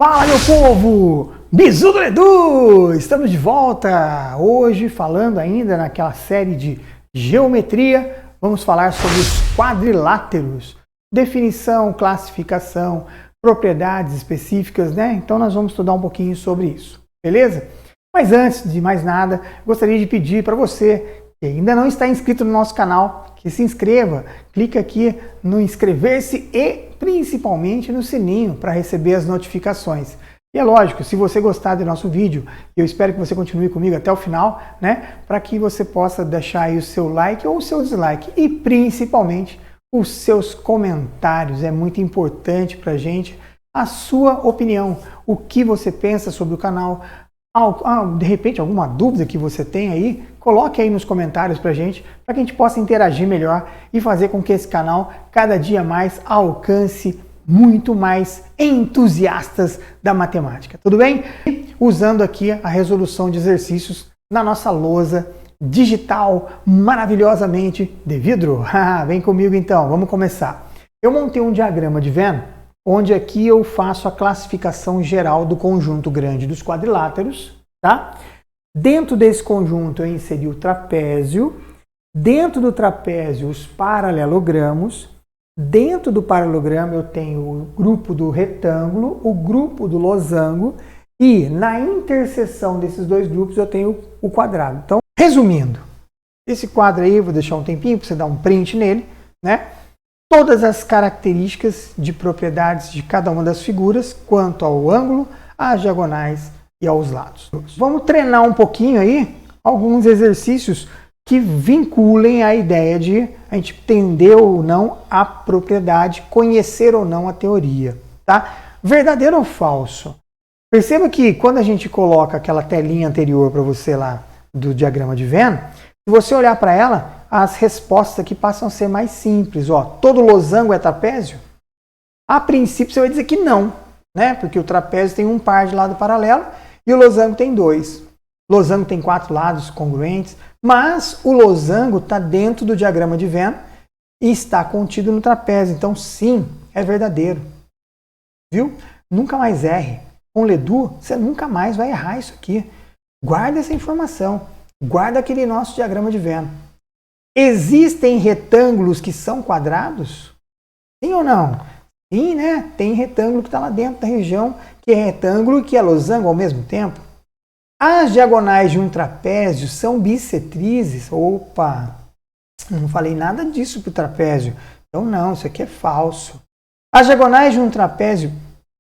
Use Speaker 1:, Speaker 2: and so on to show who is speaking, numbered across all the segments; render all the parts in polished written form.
Speaker 1: Fala, meu povo! Bisu do Edu! Estamos de volta! Hoje, falando ainda naquela série de geometria, vamos falar sobre os quadriláteros. Definição, classificação, propriedades específicas, né? Então nós vamos estudar um pouquinho sobre isso, beleza? Mas antes de mais nada, gostaria de pedir para você que ainda não está inscrito no nosso canal, que se inscreva, clica aqui no inscrever-se e principalmente no sininho para receber as notificações. E é lógico, se você gostar do nosso vídeo, eu espero que você continue comigo até o final, né? Para que você possa deixar aí o seu like ou o seu dislike e principalmente os seus comentários. É muito importante para a gente a sua opinião, o que você pensa sobre o canal. De repente, alguma dúvida que você tem aí, coloque aí nos comentários pra gente, para que a gente possa interagir melhor e fazer com que esse canal cada dia mais alcance muito mais entusiastas da matemática. Tudo bem? Usando aqui a resolução de exercícios na nossa lousa digital maravilhosamente de vidro. Vem comigo então, vamos começar. Eu montei um diagrama de Venn, onde aqui eu faço a classificação geral do conjunto grande dos quadriláteros, tá? Dentro desse conjunto eu inseri o trapézio, dentro do trapézio os paralelogramos, dentro do paralelogramo eu tenho o grupo do retângulo, o grupo do losango e na interseção desses dois grupos eu tenho o quadrado. Então, resumindo, esse quadro aí, vou deixar um tempinho para você dar um print nele, né? Todas as características de propriedades de cada uma das figuras, quanto ao ângulo, às diagonais e aos lados. Vamos treinar um pouquinho aí alguns exercícios que vinculem a ideia de a gente entender ou não a propriedade, conhecer ou não a teoria, tá? Verdadeiro ou falso? Perceba que quando a gente coloca aquela telinha anterior para você lá do diagrama de Venn, se você olhar para ela, as respostas aqui passam a ser mais simples. Ó, todo losango é trapézio? A princípio você vai dizer que não, né? Porque o trapézio tem um par de lado paralelo e o losango tem dois. O losango tem 4 lados congruentes, mas o losango está dentro do diagrama de Venn e está contido no trapézio. Então sim, é verdadeiro. Viu? Nunca mais erre. Com o Edu, você nunca mais vai errar isso aqui. Guarda essa informação. Guarda aquele nosso diagrama de Venn. Existem retângulos que são quadrados? Sim ou não? Sim, né? Tem retângulo que está lá dentro da região, que é retângulo e que é losango ao mesmo tempo. As diagonais de um trapézio são bissetrizes? Opa! Não falei nada disso para o trapézio. Então não, isso aqui é falso. As diagonais de um trapézio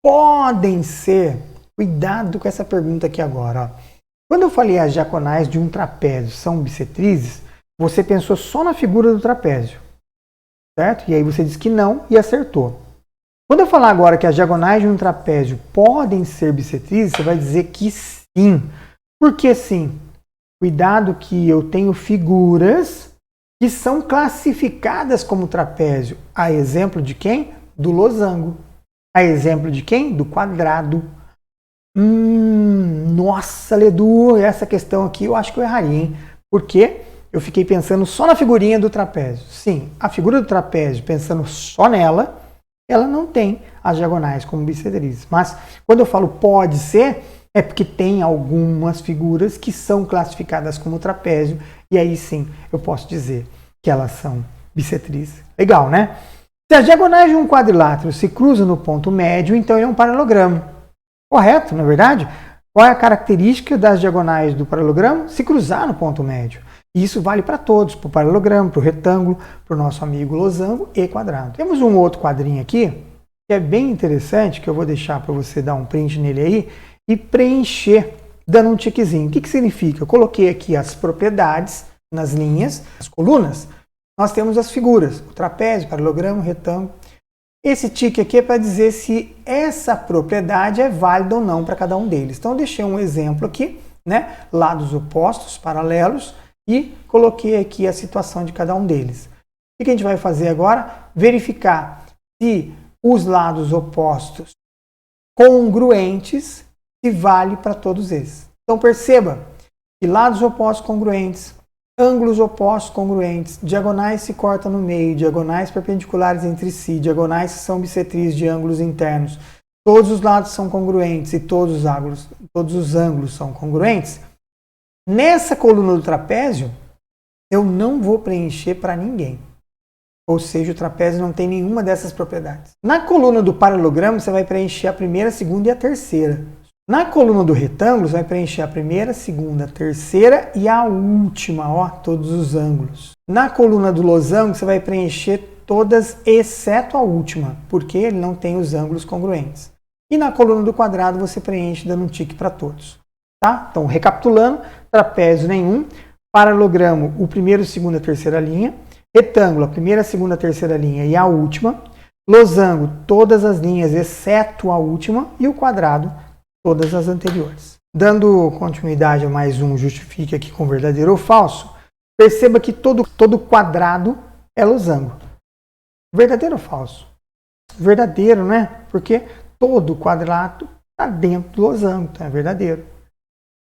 Speaker 1: podem ser... Cuidado com essa pergunta aqui agora. Ó. Quando eu falei as diagonais de um trapézio são bissetrizes, você pensou só na figura do trapézio, certo? E aí você disse que não e acertou. Quando eu falar agora que as diagonais de um trapézio podem ser bissetrizes, você vai dizer que sim. Por que sim? Cuidado que eu tenho figuras que são classificadas como trapézio. A exemplo de quem? Do losango. A exemplo de quem? Do quadrado. Nossa, Edu, essa questão aqui eu acho que eu erraria, hein? Por quê? Eu fiquei pensando só na figurinha do trapézio. Sim, a figura do trapézio, pensando só nela, ela não tem as diagonais como bissetrizes. Mas quando eu falo pode ser, é porque tem algumas figuras que são classificadas como trapézio, e aí sim eu posso dizer que elas são bissetrizes. Legal, né? Se as diagonais de um quadrilátero se cruzam no ponto médio, então ele é um paralelogramo. Correto, não é verdade? Qual é a característica das diagonais do paralelogramo? Se cruzar no ponto médio. E isso vale para todos, para o paralelogramo, para o retângulo, para o nosso amigo losango e quadrado. Temos um outro quadrinho aqui, que é bem interessante, que eu vou deixar para você dar um print nele aí e preencher, dando um tiquezinho. O que significa? Eu coloquei aqui as propriedades nas linhas, as colunas. Nós temos as figuras, o trapézio, paralelogramo, retângulo. Esse tique aqui é para dizer se essa propriedade é válida ou não para cada um deles. Então eu deixei um exemplo aqui, né? Lados opostos, paralelos, e coloquei aqui a situação de cada um deles. O que a gente vai fazer agora? Verificar se os lados opostos congruentes se vale para todos eles. Então perceba que lados opostos congruentes, ângulos opostos congruentes, diagonais se cortam no meio, diagonais perpendiculares entre si, diagonais que são bissetrizes de ângulos internos, todos os lados são congruentes e todos os ângulos são congruentes, nessa coluna do trapézio, eu não vou preencher para ninguém. Ou seja, o trapézio não tem nenhuma dessas propriedades. Na coluna do paralelogramo, você vai preencher a primeira, a segunda e a terceira. Na coluna do retângulo, você vai preencher a primeira, a segunda, a terceira e a última, ó, todos os ângulos. Na coluna do losango, você vai preencher todas, exceto a última, porque ele não tem os ângulos congruentes. E na coluna do quadrado, você preenche dando um tique para todos. Tá? Então, recapitulando, trapézio nenhum, paralelogramo, o primeiro, o segundo e a terceira linha, retângulo, a primeira, a segunda, a terceira linha e a última, losango, todas as linhas exceto a última, e o quadrado, todas as anteriores. Dando continuidade a mais um justifique aqui com verdadeiro ou falso, perceba que todo quadrado é losango. Verdadeiro ou falso? Verdadeiro, né? Porque todo quadrado está dentro do losango, então é verdadeiro.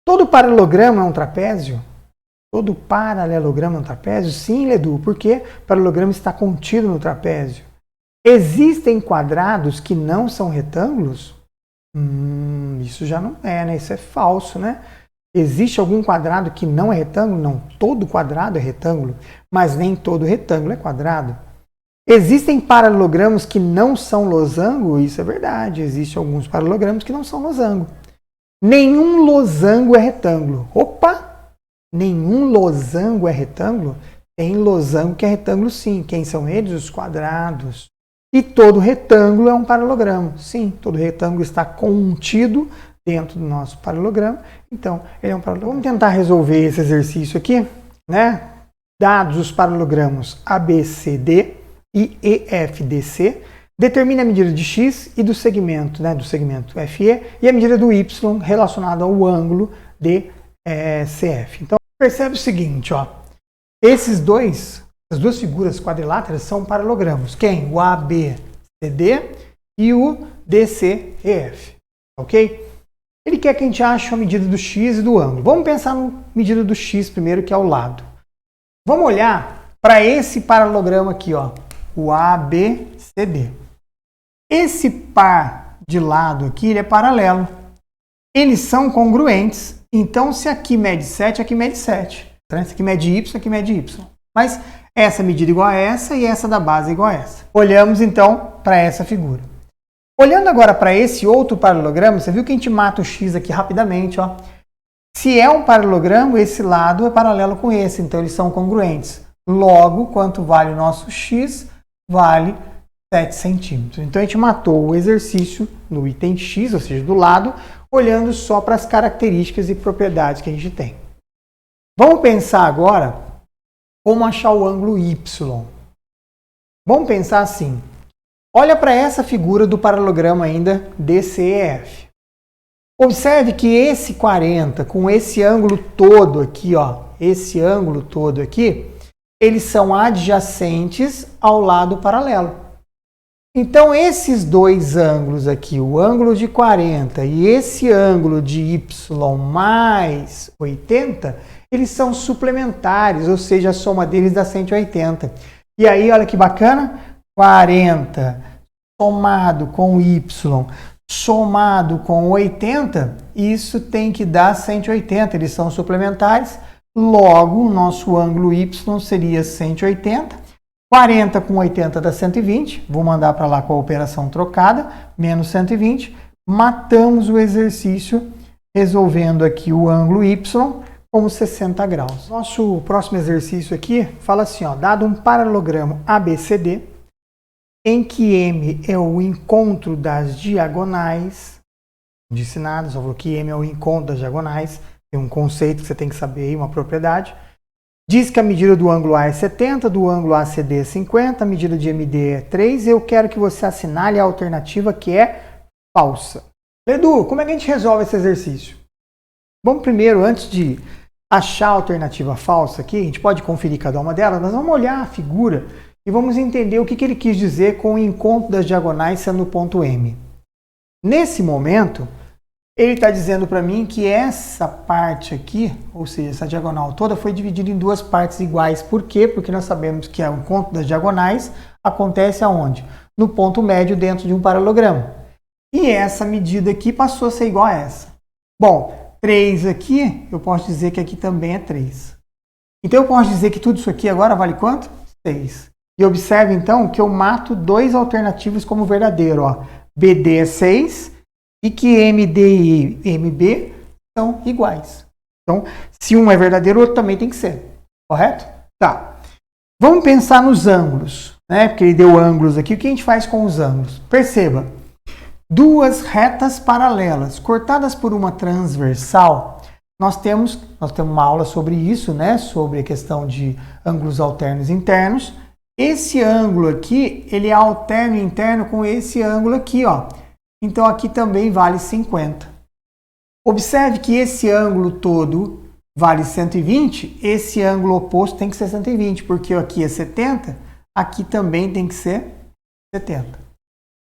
Speaker 1: Todo paralelogramo é um trapézio? Todo paralelogramo é um trapézio? Sim, Edu, porque o paralelogramo está contido no trapézio. Existem quadrados que não são retângulos? Isso já não é, né? Isso é falso, né? Existe algum quadrado que não é retângulo? Não, todo quadrado é retângulo, mas nem todo retângulo é quadrado. Existem paralelogramos que não são losango? Isso é verdade, existem alguns paralelogramos que não são losango. Nenhum losango é retângulo. Opa! Nenhum losango é retângulo? Tem losango que é retângulo sim. Quem são eles? Os quadrados. E todo retângulo é um paralelogramo. Sim, todo retângulo está contido dentro do nosso paralelogramo. Então, ele é um paralelogramo. Vamos tentar resolver esse exercício aqui, né? Dados os paralelogramos ABCD e EFDC, determine a medida de x e do segmento, né, do segmento FE e a medida do y relacionada ao ângulo DCF. Então, percebe o seguinte, ó, as duas figuras quadriláteras são paralelogramos. Quem? O ABCD e o DCEF, ok? Ele quer que a gente ache a medida do x e do ângulo. Vamos pensar na medida do x primeiro, que é o lado. Vamos olhar para esse paralelogramo aqui, ó, o ABCD. Esse par de lado aqui, ele é paralelo. Eles são congruentes. Então, se aqui mede 7, aqui mede 7. Esse aqui mede y, aqui mede y. Mas essa medida é igual a essa e essa da base é igual a essa. Olhamos, então, para essa figura. Olhando agora para esse outro paralelogramo, você viu que a gente mata o x aqui rapidamente, ó. Se é um paralelogramo, esse lado é paralelo com esse, então eles são congruentes. Logo, quanto vale o nosso x? Vale 7 centímetros. Então a gente matou o exercício no item x, ou seja, do lado, olhando só para as características e propriedades que a gente tem. Vamos pensar agora como achar o ângulo y. Vamos pensar assim. Olha para essa figura do paralelogramo ainda DCEF. Observe que esse 40 com esse ângulo todo aqui, ó, esse ângulo todo aqui, eles são adjacentes ao lado paralelo. Então, esses dois ângulos aqui, o ângulo de 40 e esse ângulo de y mais 80, eles são suplementares, ou seja, a soma deles dá 180. E aí, olha que bacana, 40 somado com y somado com 80, isso tem que dar 180, eles são suplementares. Logo, o nosso ângulo y seria 180. 40 com 80 dá 120. Vou mandar para lá com a operação trocada. Menos 120. Matamos o exercício resolvendo aqui o ângulo y como 60 graus. Nosso próximo exercício aqui fala assim, ó, dado um paralelogramo ABCD, em que M é o encontro das diagonais, não disse nada, só falou que M é o encontro das diagonais, tem um conceito que você tem que saber aí, uma propriedade. Diz que a medida do ângulo A é 70, do ângulo ACD é 50, a medida de MD é 3, e eu quero que você assinale a alternativa que é falsa. Edu, como é que a gente resolve esse exercício? Vamos primeiro, antes de achar a alternativa falsa aqui, a gente pode conferir cada uma delas, nós vamos olhar a figura e vamos entender o que ele quis dizer com o encontro das diagonais sendo o ponto M. Nesse momento, ele está dizendo para mim que essa parte aqui, ou seja, essa diagonal toda, foi dividida em duas partes iguais. Por quê? Porque nós sabemos que o encontro das diagonais acontece aonde? No ponto médio dentro de um paralelogramo. E essa medida aqui passou a ser igual a essa. Bom, 3 aqui, eu posso dizer que aqui também é 3. Então, eu posso dizer que tudo isso aqui agora vale quanto? 6. E observe, então, que eu mato 2 alternativos como verdadeiro. Ó. BD é 6 e que MD e MB são iguais. Então, se um é verdadeiro, o outro também tem que ser. Correto? Tá. Vamos pensar nos ângulos, né? Porque ele deu ângulos aqui. O que a gente faz com os ângulos? Perceba. Duas retas paralelas cortadas por uma transversal. Nós temos uma aula sobre isso, né? Sobre a questão de ângulos alternos e internos. Esse ângulo aqui, ele é alterno e interno com esse ângulo aqui, ó. Então, aqui também vale 50. Observe que esse ângulo todo vale 120, esse ângulo oposto tem que ser 120, porque aqui é 70, aqui também tem que ser 70.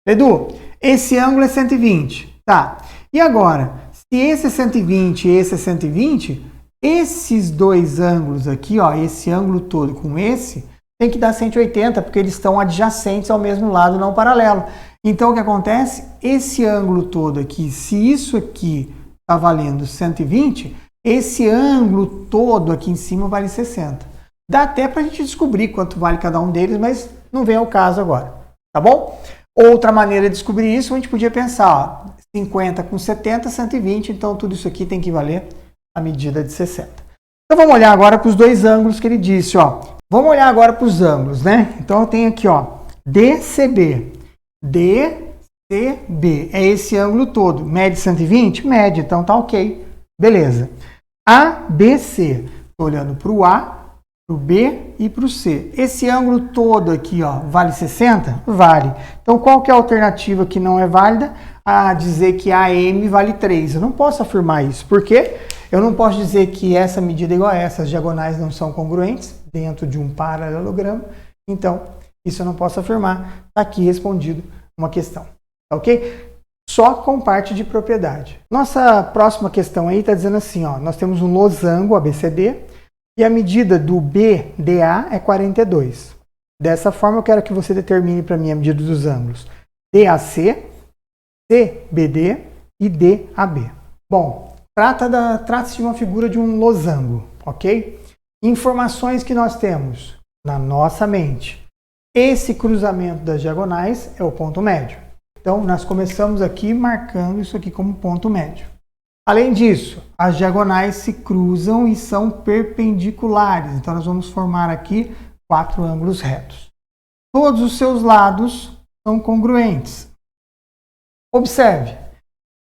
Speaker 1: Edu, esse ângulo é 120, tá? E agora, se esse é 120 e esse é 120, esses dois ângulos aqui, ó, esse ângulo todo com esse, tem que dar 180, porque eles estão adjacentes ao mesmo lado, não paralelo. Então, o que acontece? Esse ângulo todo aqui, se isso aqui está valendo 120, esse ângulo todo aqui em cima vale 60. Dá até para a gente descobrir quanto vale cada um deles, mas não vem ao caso agora, tá bom? Outra maneira de descobrir isso, a gente podia pensar, ó, 50 com 70, 120, então tudo isso aqui tem que valer a medida de 60. Então vamos olhar agora para os dois ângulos que ele disse, ó. Vamos olhar agora para os ângulos, né? Então eu tenho aqui, ó, DCB. DCB é esse ângulo todo. Mede 120? Mede, então tá ok. Beleza. ABC. Estou olhando para o A, para o B e para o C. Esse ângulo todo aqui, ó, vale 60? Vale. Então qual que é a alternativa que não é válida? A dizer que AM vale 3. Eu não posso afirmar isso. Por quê? Eu não posso dizer que essa medida é igual a essa. As diagonais não são congruentes dentro de um paralelogramo. Então, isso eu não posso afirmar. Está aqui respondido uma questão. Ok? Só com parte de propriedade. Nossa próxima questão aí está dizendo assim, ó, nós temos um losango ABCD e a medida do BDA é 42. Dessa forma, eu quero que você determine para mim a medida dos ângulos DAC, CBD e DAB. Bom, trata-se de uma figura de um losango, ok? Informações que nós temos na nossa mente. Esse cruzamento das diagonais é o ponto médio. Então, nós começamos aqui marcando isso aqui como ponto médio. Além disso, as diagonais se cruzam e são perpendiculares. Então, nós vamos formar aqui 4 ângulos retos. Todos os seus lados são congruentes. Observe,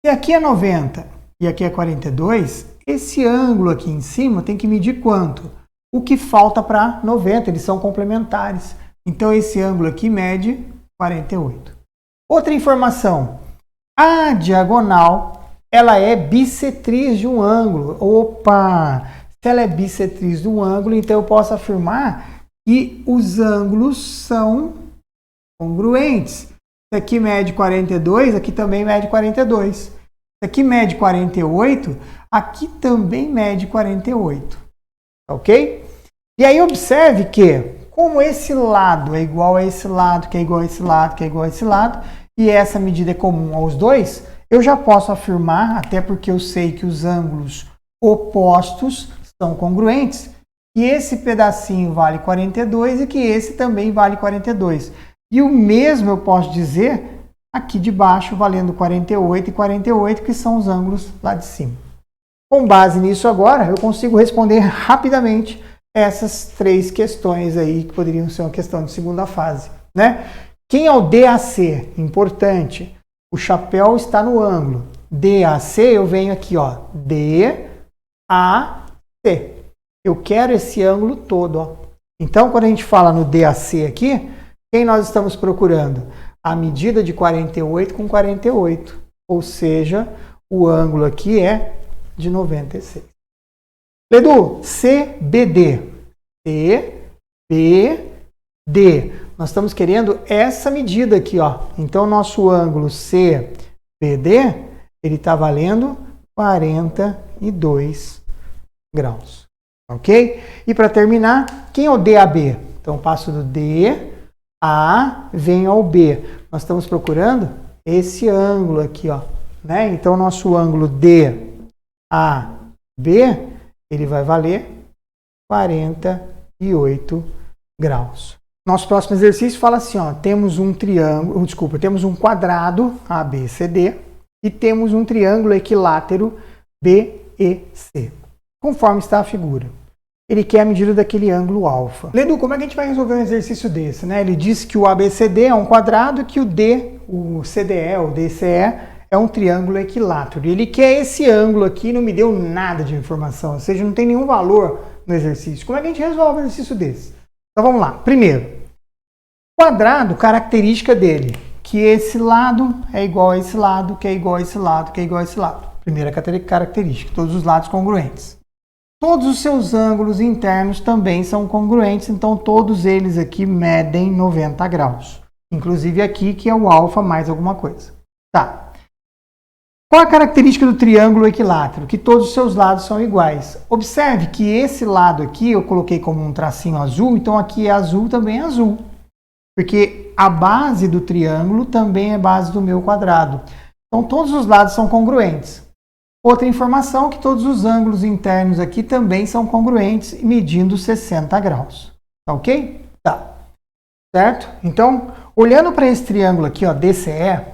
Speaker 1: se aqui é 90 e aqui é 42, esse ângulo aqui em cima tem que medir quanto? O que falta para 90, eles são complementares. Então, esse ângulo aqui mede 48. Outra informação, a diagonal, ela é bissetriz de um ângulo. Opa! Se ela é bissetriz de um ângulo, então eu posso afirmar que os ângulos são congruentes. Se aqui mede 42, aqui também mede 42. Se aqui mede 48, aqui também mede 48. Ok? E aí observe que, como esse lado é igual a esse lado, que é igual a esse lado, que é igual a esse lado, e essa medida é comum aos dois, eu já posso afirmar, até porque eu sei que os ângulos opostos são congruentes, que esse pedacinho vale 42 e que esse também vale 42. E o mesmo eu posso dizer aqui de baixo, valendo 48 e 48, que são os ângulos lá de cima. Com base nisso agora, eu consigo responder rapidamente essas 3 questões aí, que poderiam ser uma questão de segunda fase, né? Quem é o DAC? Importante. O chapéu está no ângulo. DAC, eu venho aqui, ó. DAC. Eu quero esse ângulo todo, ó. Então, quando a gente fala no DAC aqui, quem nós estamos procurando? A medida de 48 com 48. Ou seja, o ângulo aqui é de 96. Edu, CBD. CBD. Nós estamos querendo essa medida aqui, ó. Então, nosso ângulo CBD, ele está valendo 42 graus. Ok? E para terminar, quem é o DAB? Então, passo do D, A, venho ao B. Nós estamos procurando esse ângulo aqui, ó, né? Então, nosso ângulo DAB, ele vai valer 48 graus. Nosso próximo exercício fala assim, ó, temos um triângulo, temos um quadrado ABCD e temos um triângulo equilátero BEC, conforme está a figura. Ele quer a medida daquele ângulo alfa. Ledu, como é que a gente vai resolver um exercício desse, né? Ele diz que o ABCD é um quadrado e que o CDE, o DCE, é um triângulo equilátero. Ele quer esse ângulo aqui, não me deu nada de informação, ou seja, não tem nenhum valor no exercício. Como é que a gente resolve um exercício desse? Então vamos lá. Primeiro, quadrado, característica dele, que esse lado é igual a esse lado, que é igual a esse lado, que é igual a esse lado. Primeira característica, todos os lados congruentes. Todos os seus ângulos internos também são congruentes, então todos eles aqui medem 90 graus. Inclusive aqui, que é o alfa mais alguma coisa. Tá. Qual a característica do triângulo equilátero? Que todos os seus lados são iguais. Observe que esse lado aqui eu coloquei como um tracinho azul, então aqui é azul, também é azul. Porque a base do triângulo também é base do meu quadrado. Então todos os lados são congruentes. Outra informação, que todos os ângulos internos aqui também são congruentes, medindo 60 graus. Tá ok? Tá. Certo? Então, olhando para esse triângulo aqui, ó, DCE,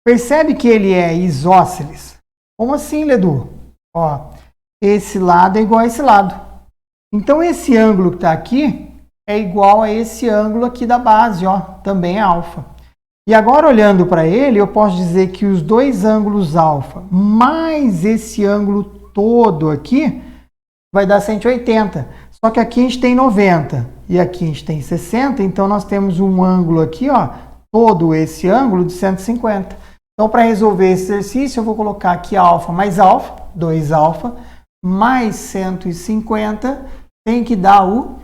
Speaker 1: percebe que ele é isósceles. Como assim, Ledu? Ó, esse lado é igual a esse lado. Então, esse ângulo que está aqui é igual a esse ângulo aqui da base, ó, também é alfa. E agora, olhando para ele, eu posso dizer que os dois ângulos alfa mais esse ângulo todo aqui vai dar 180. Só que aqui a gente tem 90 e aqui a gente tem 60, então nós temos um ângulo aqui, ó, todo esse ângulo de 150. Então, para resolver esse exercício, eu vou colocar aqui alfa, 2 alfa, mais 150, tem que dar o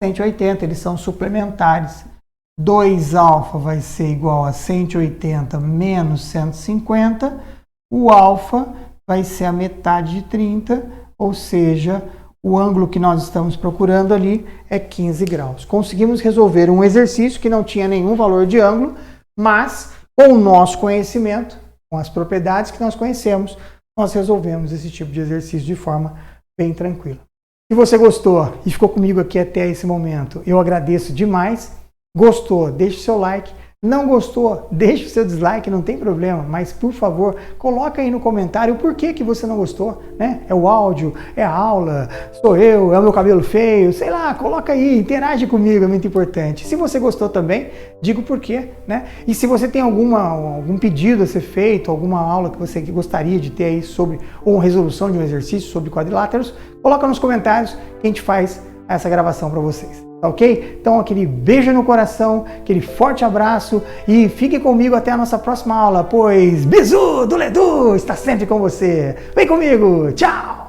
Speaker 1: 180, eles são suplementares. 2 alfa vai ser igual a 180 menos 150, o alfa vai ser a metade de 30, ou seja, o ângulo que nós estamos procurando ali é 15 graus. Conseguimos resolver um exercício que não tinha nenhum valor de ângulo, mas com o nosso conhecimento, com as propriedades que nós conhecemos, nós resolvemos esse tipo de exercício de forma bem tranquila. Se você gostou e ficou comigo aqui até esse momento, eu agradeço demais. Gostou? Deixe o seu like. Não gostou? Deixe o seu dislike, não tem problema. Mas, por favor, coloca aí no comentário o porquê que você não gostou, né? É o áudio, é a aula, sou eu, é o meu cabelo feio, sei lá, coloca aí, interage comigo, é muito importante. Se você gostou também, diga o porquê, né? E se você tem algum pedido a ser feito, alguma aula que você gostaria de ter aí sobre, ou resolução de um exercício sobre quadriláteros, coloca nos comentários que a gente faz essa gravação para vocês. Tá ok? Então, aquele beijo no coração, aquele forte abraço e fique comigo até a nossa próxima aula, pois Bizu do Ledu está sempre com você. Vem comigo! Tchau!